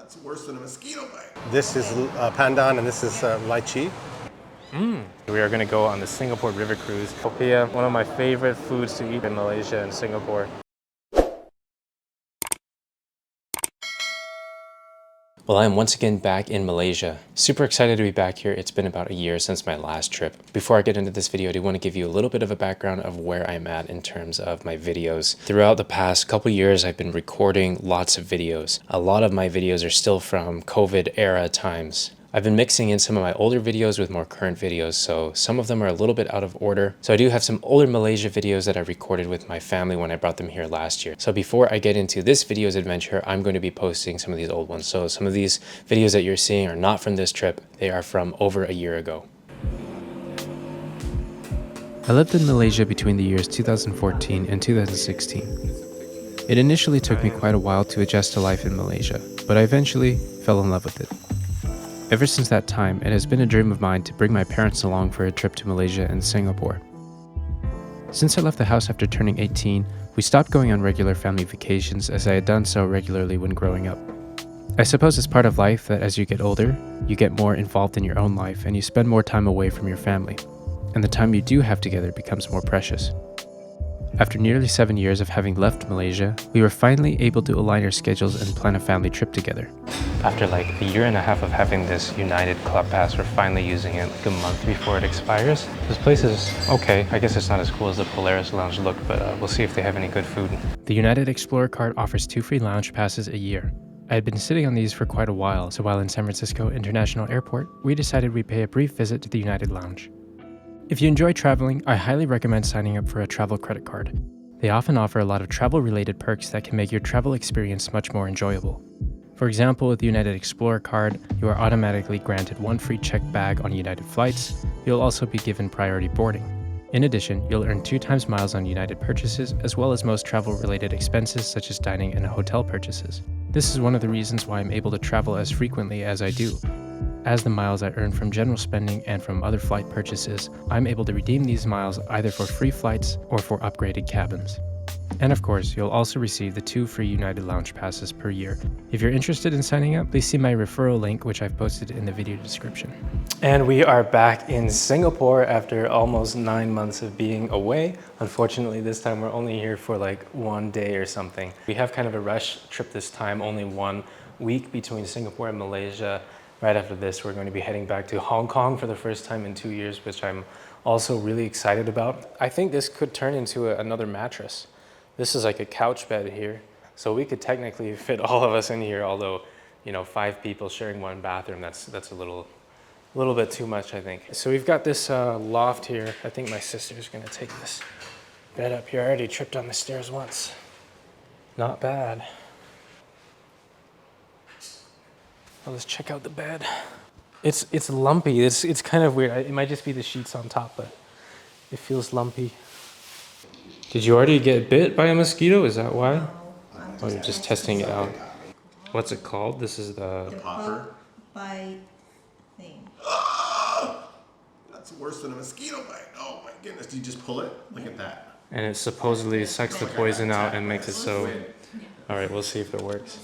That's worse than a mosquito bite. This is pandan and this is lychee. We are going to go on the Singapore River Cruise. Popiah, one of my favorite foods to eat in Malaysia and Singapore. Well, I am once again back in Malaysia. Super excited to be back here. It's been about a year since my last trip. Before I get into this video, I do want to give you a little bit of a background of where I'm at in terms of my videos. Throughout the past couple years, I've been recording lots of videos. A lot of my videos are still from COVID era times. I've been mixing in some of my older videos with more current videos, so some of them are a little bit out of order. So I do have some older Malaysia videos that I recorded with my family when I brought them here last year. So before I get into this video's adventure, I'm going to be posting some of these old ones. So some of these videos that you're seeing are not from this trip. They are from over a year ago. I lived in Malaysia between the years 2014 and 2016. It initially took me quite a while to adjust to life in Malaysia, but I eventually fell in love with it. Ever since that time, it has been a dream of mine to bring my parents along for a trip to Malaysia and Singapore. Since I left the house after turning 18, we stopped going on regular family vacations as I had done so regularly when growing up. I suppose it's part of life that as you get older, you get more involved in your own life and you spend more time away from your family, and the time you do have together becomes more precious. After nearly 7 years of having left Malaysia, we were finally able to align our schedules and plan a family trip together. After like a year and a half of having this United Club Pass, we're finally using it like a month before it expires. This place is okay. I guess it's not as cool as the Polaris Lounge looked, but we'll see if they have any good food. The United Explorer card offers 2 free lounge passes a year. I had been sitting on these for quite a while, so while in San Francisco International Airport, we decided we'd pay a brief visit to the United Lounge. If you enjoy traveling, I highly recommend signing up for a travel credit card. They often offer a lot of travel-related perks that can make your travel experience much more enjoyable. For example, with the United Explorer card, you are automatically granted 1 free checked bag on United flights. You'll also be given priority boarding. In addition, you'll earn 2 times miles on United purchases, as well as most travel-related expenses such as dining and hotel purchases. This is one of the reasons why I'm able to travel as frequently as I do. As the miles I earn from general spending and from other flight purchases, I'm able to redeem these miles either for free flights or for upgraded cabins. And of course, you'll also receive the 2 free United Lounge passes per year. If you're interested in signing up, please see my referral link, which I've posted in the video description. And we are back in Singapore after almost 9 months of being away. Unfortunately, this time we're only here for like 1 day or something. We have kind of a rush trip this time, only 1 week between Singapore and Malaysia. Right after this, we're going to be heading back to Hong Kong for the first time in 2 years, which I'm also really excited about. I think this could turn into another mattress. This is like a couch bed here. So we could technically fit all of us in here, although, you know, 5 people sharing 1 bathroom, that's a little bit too much, I think. So we've got this loft here. I think my sister's gonna take this bed up here. I already tripped on the stairs once. Not bad. Let's check out the bed. It's lumpy. It's kind of weird. It might just be the sheets on top, but it feels lumpy. Did you already get bit by a mosquito? Is that why? No, Oh, you're just testing it out. What's it called? This is the Popper. Bite thing. That's worse than a mosquito bite. Oh my goodness. Do you just pull it? Look at that. and it supposedly sucks the poison out and makes it so. All right, we'll see if it works.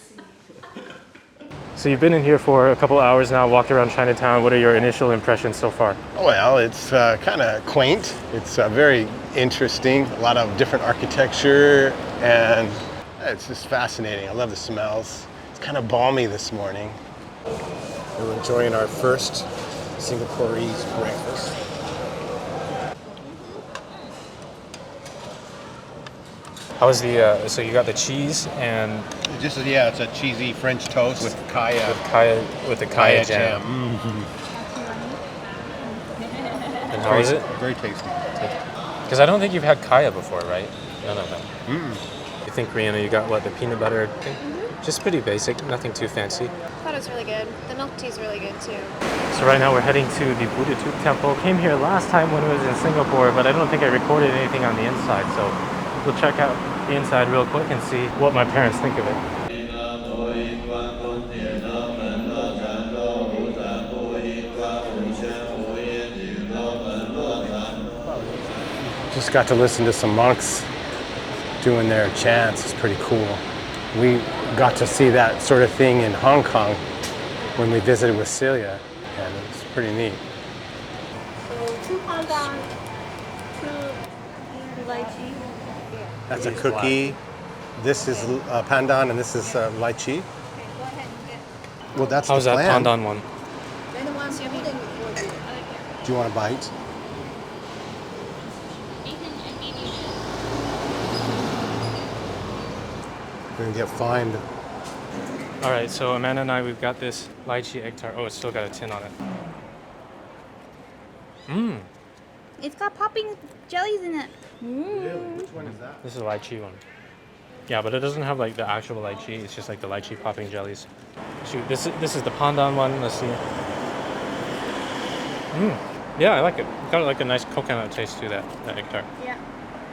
So you've been in here for a couple hours now, walked around Chinatown. What are your initial impressions so far? Well, it's kind of quaint. It's very interesting. A lot of different architecture, and it's just fascinating. I love the smells. It's kind of balmy this morning. We're enjoying our first Singaporeese breakfast. How was the, so you got the cheese and... Just, yeah, it's a cheesy French toast with kaya. With the kaya jam. Mm-hmm. And how is it? Very tasty. Because I don't think you've had kaya before, right? None of them. Mm. You think, Rihanna, you got what, the peanut butter thing? Just pretty basic, nothing too fancy. I thought it was really good. The milk tea is really good too. So right now we're heading to the Buddha Tooth Temple. Came here last time when it was in Singapore, but I don't think I recorded anything on the inside, so we'll check out the inside real quick and see what my parents think of it. Just got to listen to some monks doing their chants. It's pretty cool. We got to see that sort of thing in Hong Kong when we visited with Celia, and it was pretty neat. So 2 pandan, 2 lychee. That's a cookie. This is pandan, and this is lychee. Okay, go ahead and get. Well, that's How's the that plan. pandan one? Then the ones you need and you Do you want a bite? We're gonna get fined. All right, so Amanda and I, we've got this lychee egg tart. Oh, it's still got a tin on it. It's got popping jellies in it. Which one is that? This is a lychee one. Yeah, but it doesn't have like the actual lychee. It's just like the lychee popping jellies. Shoot, this is the pandan one. Let's see. Yeah, I like it. It's got like a nice coconut taste to that egg tart. Yeah.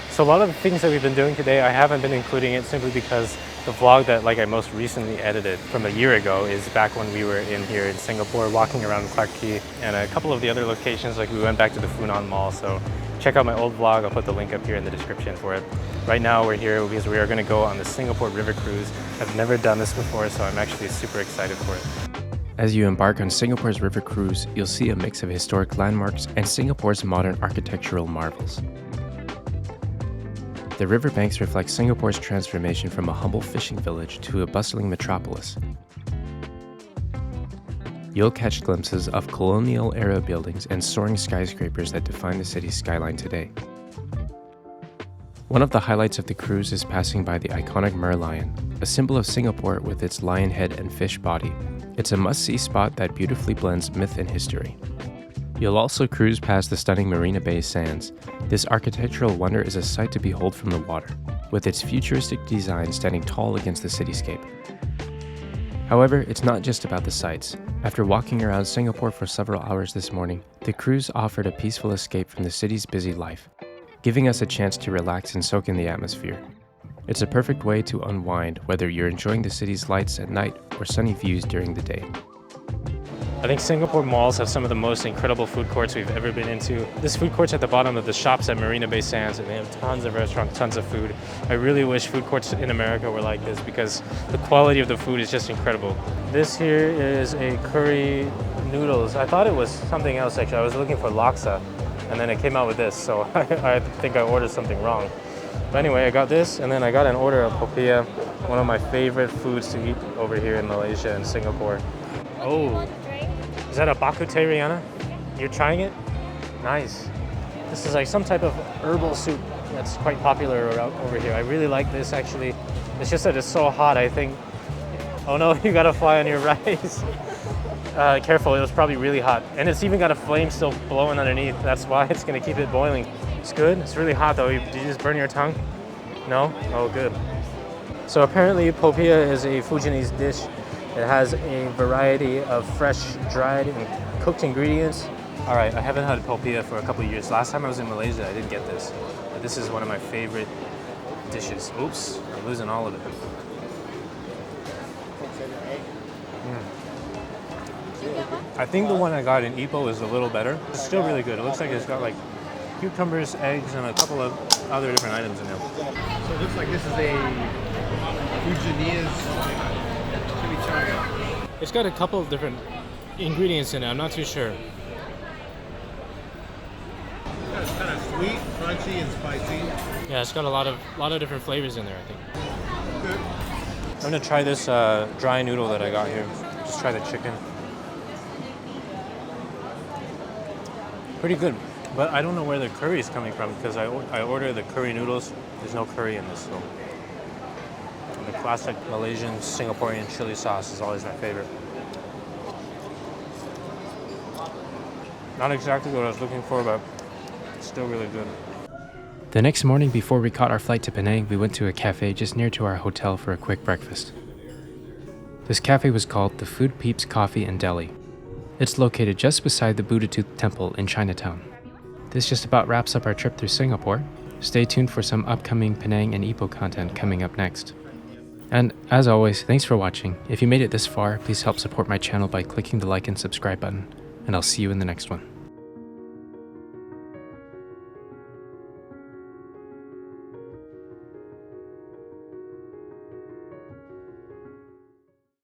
So a lot of the things that we've been doing today, I haven't been including it simply because the vlog that I most recently edited from a year ago is back when we were in here in Singapore walking around Clarke Quay and a couple of the other locations, like we went back to the Funan Mall. So check out my old vlog. I'll put the link up here in the description for it. Right now we're here because we are going to go on the Singapore River Cruise. I've never done this before, so I'm actually super excited for it. As you embark on Singapore's river cruise, you'll see a mix of historic landmarks and Singapore's modern architectural marvels. The riverbanks reflect Singapore's transformation from a humble fishing village to a bustling metropolis. You'll catch glimpses of colonial-era buildings and soaring skyscrapers that define the city's skyline today. One of the highlights of the cruise is passing by the iconic merlion, a symbol of Singapore with its lion head and fish body. It's a must-see spot that beautifully blends myth and history. You'll also cruise past the stunning Marina Bay Sands. This architectural wonder is a sight to behold from the water, with its futuristic design standing tall against the cityscape. However, it's not just about the sights. After walking around Singapore for several hours this morning, the cruise offered a peaceful escape from the city's busy life, giving us a chance to relax and soak in the atmosphere. It's a perfect way to unwind, whether you're enjoying the city's lights at night or sunny views during the day. I think Singapore malls have some of the most incredible food courts we've ever been into. This food court's at the bottom of the shops at Marina Bay Sands, and they have tons of restaurants, tons of food. I really wish food courts in America were like this because the quality of the food is just incredible. This here is a curry noodles. I thought it was something else actually. I was looking for laksa, and then it came out with this, so I think I ordered something wrong. But anyway, I got this, and then I got an order of popiah, one of my favorite foods to eat over here in Malaysia and Singapore. Oh. Is that a bak kut teh, Rihanna? You're trying it? Nice. This is like some type of herbal soup that's quite popular over here. I really like this actually. It's just that it's so hot, I think. Oh no, you got a fly on your rice. Careful, it was probably really hot. And it's even got a flame still blowing underneath. That's why it's gonna keep it boiling. It's good. It's really hot though. Did you just burn your tongue? No? Oh, good. So apparently popiah is a Fujianese dish. It has a variety of fresh, dried, and cooked ingredients. All right, I haven't had popiah for a couple of years. Last time I was in Malaysia, I didn't get this. But this is one of my favorite dishes. Oops, I'm losing all of it. I think the one I got in Ipoh is a little better. It's still really good. It looks like it's got like cucumbers, eggs, and a couple of other different items in there. So it looks like this is a Fujianese. It's got a couple of different ingredients in it. I'm not too sure. It's kind of sweet, crunchy, and spicy. Yeah, it's got a lot of different flavors in there, I think. Good. I'm gonna try this dry noodle that I got here. Just try the chicken. Pretty good, but I don't know where the curry is coming from because I ordered the curry noodles. There's no curry in this, so. The classic Malaysian Singaporean chili sauce is always my favorite. Not exactly what I was looking for, but still really good. The next morning, before we caught our flight to Penang, we went to a cafe just near to our hotel for a quick breakfast. This cafe was called the Food Peeps Coffee and Deli. It's located just beside the Buddha Tooth Temple in Chinatown. This just about wraps up our trip through Singapore. Stay tuned for some upcoming Penang and Ipoh content coming up next. And as always, thanks for watching. If you made it this far, please help support my channel by clicking the like and subscribe button, and I'll see you in the next one.